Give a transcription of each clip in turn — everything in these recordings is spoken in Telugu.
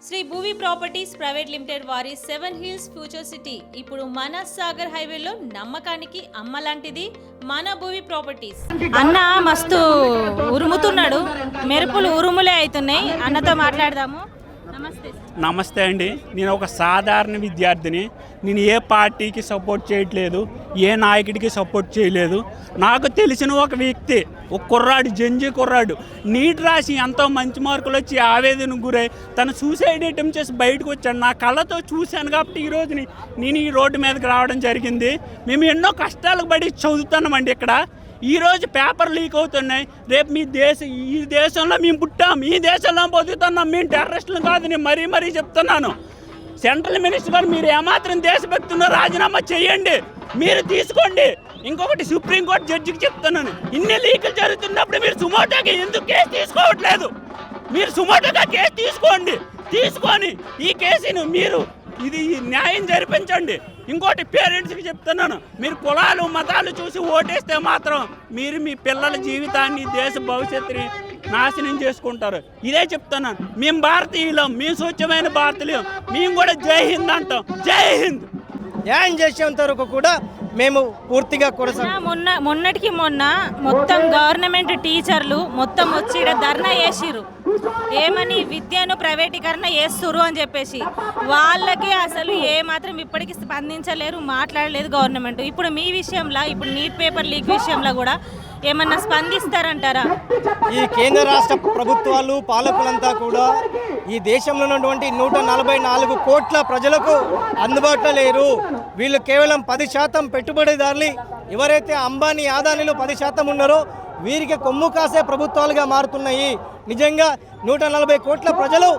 Shri Bhuvi properties private limited వారి 7 హిల్స్ ఫ్యూచర్ సిటీ ఇప్పుడు మన సాగర్ హైవేలో నమ్మకానికి అమ్మ లాంటిది మన భూవి ప్రాపర్టీస్. అన్న మస్తు ఉరుముతున్నాడు, మెరుపులు ఉరుములే అవుతున్నాయి. అన్నతో మాట్లాడదాము. నమస్తే. నమస్తే అండి. నేను ఒక సాధారణ విద్యార్థిని. నేను ఏ పార్టీకి సపోర్ట్ చేయట్లేదు, ఏ నాయకుడికి సపోర్ట్ చేయలేదు. నాకు తెలిసిన ఒక వ్యక్తి, ఒక కుర్రాడు, జంజీ కుర్రాడు, నీట్ రాసి ఎంతో మంచి మార్కులు వచ్చి ఆవేదనకు గురై తను సూసైడ్ అటెంప్ట్ చేసి బయటకు వచ్చాడు. నా కళ్ళతో చూశాను కాబట్టి ఈరోజు నేను ఈ రోడ్డు మీదకి రావడం జరిగింది. మేము ఎన్నో కష్టాలకు పడి చదువుతున్నామండి. ఇక్కడ ఈరోజు పేపర్ లీక్ అవుతున్నాయి. రేపు ఈ దేశంలో మేము పుట్టాం, ఈ దేశంలో బతుకుతున్నాం, మేము టెర్రరిస్టులు కాదు. నేను మరీ చెప్తున్నాను. సెంట్రల్ మినిస్టర్ గారు మీరు ఏమాత్రం దేశభక్తుల్లో రాజీనామా చేయండి, మీరు తీసుకోండి. ఇంకొకటి సుప్రీంకోర్టు జడ్జికి చెప్తున్నాను, ఇన్ని లీకులు జరుగుతున్నప్పుడు మీరు సుమోటోకి ఎందుకు కేసు తీసుకోవట్లేదు? మీరు సుమోటోగా కేసు తీసుకొని ఈ కేసును మీరు ఇది న్యాయం జరిపించండి. ఇంకోటి పేరెంట్స్కి చెప్తున్నాను, మీరు కులాలు మతాలు చూసి ఓటేస్తే మాత్రం మీరు మీ పిల్లల జీవితాన్ని, దేశ భవిష్యత్తుని నాశనం చేసుకుంటారు. ఇదే చెప్తున్నాను. మేము భారతీయులం, మేము స్వచ్ఛమైన భారతీయులం, మేము కూడా జై హింద్ అంటాం. జై హింద్. న్యాయం చేసేంత వరకు కూడా మేము పూర్తిగా మొన్నటికి మొన్న మొత్తం గవర్నమెంట్ టీచర్లు మొత్తం వచ్చి ఇక్కడ ధర్నా చేసిర్రు. ఏమని? విద్యను ప్రైవేటీకరణ చేస్తురు అని చెప్పేసి. వాళ్ళకి అసలు ఏమాత్రం ఇప్పటికీ స్పందించలేరు, మాట్లాడలేదు గవర్నమెంట్. ఇప్పుడు మీ విషయంలో, ఇప్పుడు నీట్ పేపర్ లీక్ విషయంలో కూడా ఏమన్నా స్పందిస్తారంటారా? ఈ కేంద్ర రాష్ట్ర ప్రభుత్వాలు, పాలకులంతా కూడా ఈ దేశంలో ఉన్నటువంటి 144 కోట్ల ప్రజలకు అందుబాటులో లేరు. వీళ్ళు కేవలం 10% పెట్టుబడిదారులు, ఎవరైతే అంబానీ, ఆదానీలు 10% ఉన్నారో వీరికి కొమ్ము కాసే ప్రభుత్వాలుగా మారుతున్నాయి. నిజంగా 140 కోట్ల ప్రజలు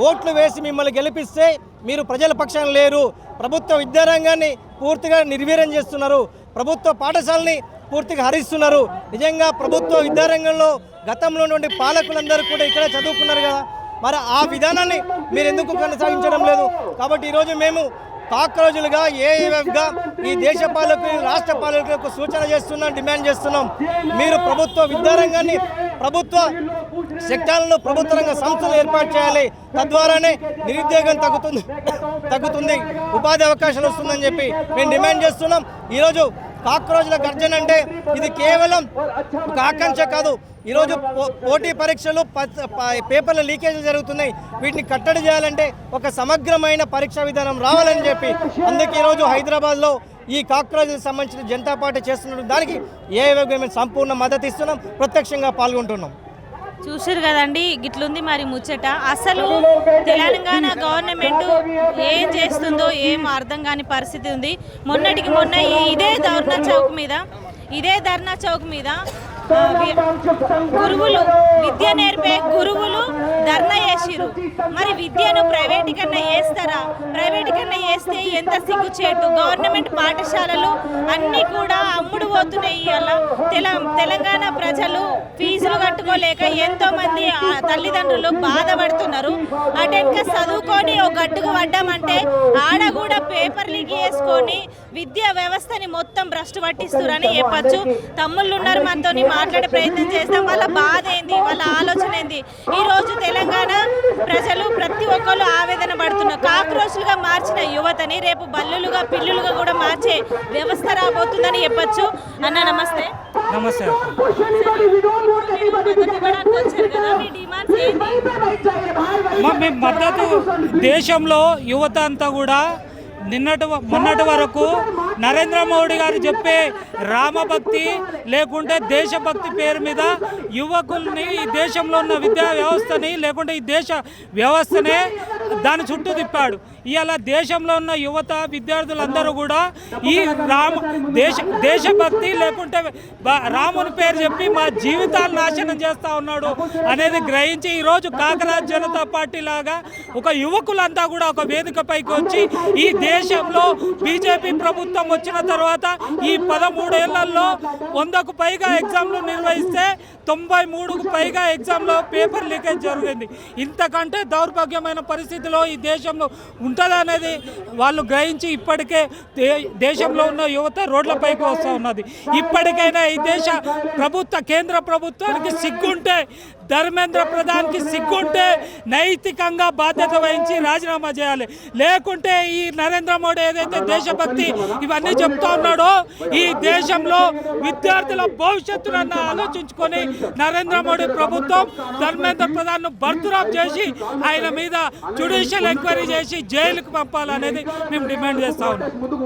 ఓట్లు వేసి మిమ్మల్ని గెలిపిస్తే మీరు ప్రజల పక్షాన లేరు. ప్రభుత్వ విద్యారంగాన్ని పూర్తిగా నిర్వీర్యం చేస్తున్నారు, ప్రభుత్వ పాఠశాలని పూర్తిగా హరిస్తున్నారు. నిజంగా ప్రభుత్వ విద్యారంగంలో గతంలో నుండి పాలకులందరూ కూడా ఇక్కడ చదువుకున్నారు కదా, మరి ఆ విధానాన్ని మీరు ఎందుకు కొనసాగించడం లేదు? కాబట్టి ఈరోజు మేము కాక్రోజులుగా, ఏఏఎఫ్గా ఈ దేశ పాలకులు, రాష్ట్ర పాలకులకు సూచన చేస్తున్నాం, డిమాండ్ చేస్తున్నాం. మీరు ప్రభుత్వ విద్యారంగాన్ని, ప్రభుత్వ సెక్టార్లను ప్రభుత్వ రంగ సంస్థలు ఏర్పాటు చేయాలి. తద్వారానే నిరుద్యోగం తగ్గుతుంది, ఉపాధి అవకాశాలు వస్తుందని చెప్పి మేము డిమాండ్ చేస్తున్నాం. ఈరోజు కాక్రోజుల గర్జన అంటే ఇది కేవలం ఒక ఆకాంక్ష కాదు. ఈరోజు పోటీ పరీక్షలు, పేపర్ల లీకేజీలు జరుగుతున్నాయి. వీటిని కట్టడి చేయాలంటే ఒక సమగ్రమైన పరీక్షా విధానం రావాలని చెప్పి అందుకే ఈరోజు హైదరాబాద్లో ఈ కాక్రోజులకు సంబంధించిన జనతా పార్టీ చేస్తున్న దానికి మేము సంపూర్ణ మద్దతు ఇస్తున్నాం, ప్రత్యక్షంగా పాల్గొంటున్నాం. చూసారు కదండి, గిట్లుంది మరి ముచ్చట. అసలు తెలంగాణ గవర్నమెంట్ ఏం చేస్తుందో ఏం అర్థం కాని పరిస్థితి ఉంది. మొన్నటికి మొన్న ఇదే ధర్నా చౌక్ మీద గురువులు, విద్య నేర్పే గురువులు ధర్నా చేసిరు. మరి విద్యను ప్రైవేటీకరణ చేస్తారా? ప్రైవేటీకరణ చేస్తే ఎంత సిగ్గుచేటు. గవర్నమెంట్ పాఠశాలలు అన్నీ కూడా అమ్ముడు పోతున్నాయి. అలా తెలంగాణ ప్రజలు ఫీజులు కట్టుకోలేక ఎంతో మంది తల్లిదండ్రులు బాధపడుతున్నారు. అటెంక చదువుకొని ఒక గట్టుకు పడ్డామంటే ఆడ కూడా పేపర్ లీక్ చేసుకొని విద్యా వ్యవస్థని మొత్తం భ్రష్టు పట్టిస్తురని చెప్పచ్చు. తమ్ముళ్ళు ఉన్నారు, మనతో మాట్లాడే ప్రయత్నం చేస్తాం. వాళ్ళ బాధ ఏంది, వాళ్ళ ఆలోచన ఏంది? ఈరోజు తెలంగాణ ప్రజలు ప్రతి ఒక్కరు ఆవేదన పడుతున్నారు. కాక్రోచ్లుగా మార్చిన యువతని రేపు బల్లులుగా, పిల్లులుగా కూడా మార్చే వ్యవస్థ రాబోతుందని చెప్పచ్చు. అన్న నమస్తే. నమస్తే. మద్దతు దేశంలో యువత అంతా కూడా మొన్నటి వరకు నరేంద్ర మోడీ గారు చెప్పే రామభక్తి లేకుంటే దేశభక్తి పేరు మీద యువకుల్ని, ఈ దేశంలో ఉన్న విద్యా వ్యవస్థని లేకుంటే ఈ దేశ వ్యవస్థనే దాని చుట్టూ తిప్పాడు. ఇవాళ దేశంలో ఉన్న యువత, విద్యార్థులందరూ కూడా ఈ దేశభక్తి లేకుంటే రాముని పేరు చెప్పి మా జీవితాలు నాశనం చేస్తూ ఉన్నాడు అనేది గ్రహించి ఈరోజు కాకరాజ్ జనతా పార్టీ లాగా ఒక యువకులంతా కూడా ఒక వేదిక పైకి వచ్చి ఈ దేశంలో బీజేపీ ప్రభుత్వం వచ్చిన తర్వాత ఈ 13 ఏళ్లలో 100కు పైగా ఎగ్జామ్లు నిర్వహిస్తే 93కు పైగా ఎగ్జామ్లో పేపర్ లీకేజ్ జరిగింది. ఇంతకంటే దౌర్భాగ్యమైన పరిస్థితిలో ఈ దేశంలో ఉంటుందనేది వాళ్ళు గ్రహించి ఇప్పటికే దేశంలో ఉన్న యువత రోడ్లపైకి వస్తూ ఉన్నది. ఇప్పటికైనా ఈ దేశ కేంద్ర ప్రభుత్వానికి సిగ్గుంటే ధర్మేంద్ర ప్రధాన్కి సిగ్గుంటే నైతికంగా బాధ్యత వహించి రాజీనామా చేయాలి. లేకుంటే ఈ నరేంద్ర మోడీ ఏదైతే దేశభక్తి ఇవన్నీ చెప్తా ఉన్నాడో ఈ దేశంలో విద్యార్థుల భవిష్యత్తును ఆలోచించుకొని నరేంద్ర మోడీ ప్రభుత్వం ధర్మేంద్ర ప్రధాన్ను బర్తురాఫ్ చేసి ఆయన మీద జ్యుడిషియల్ ఎంక్వైరీ చేసి జైలుకు పంపాలనేది మేము డిమాండ్ చేస్తా ఉన్నాం.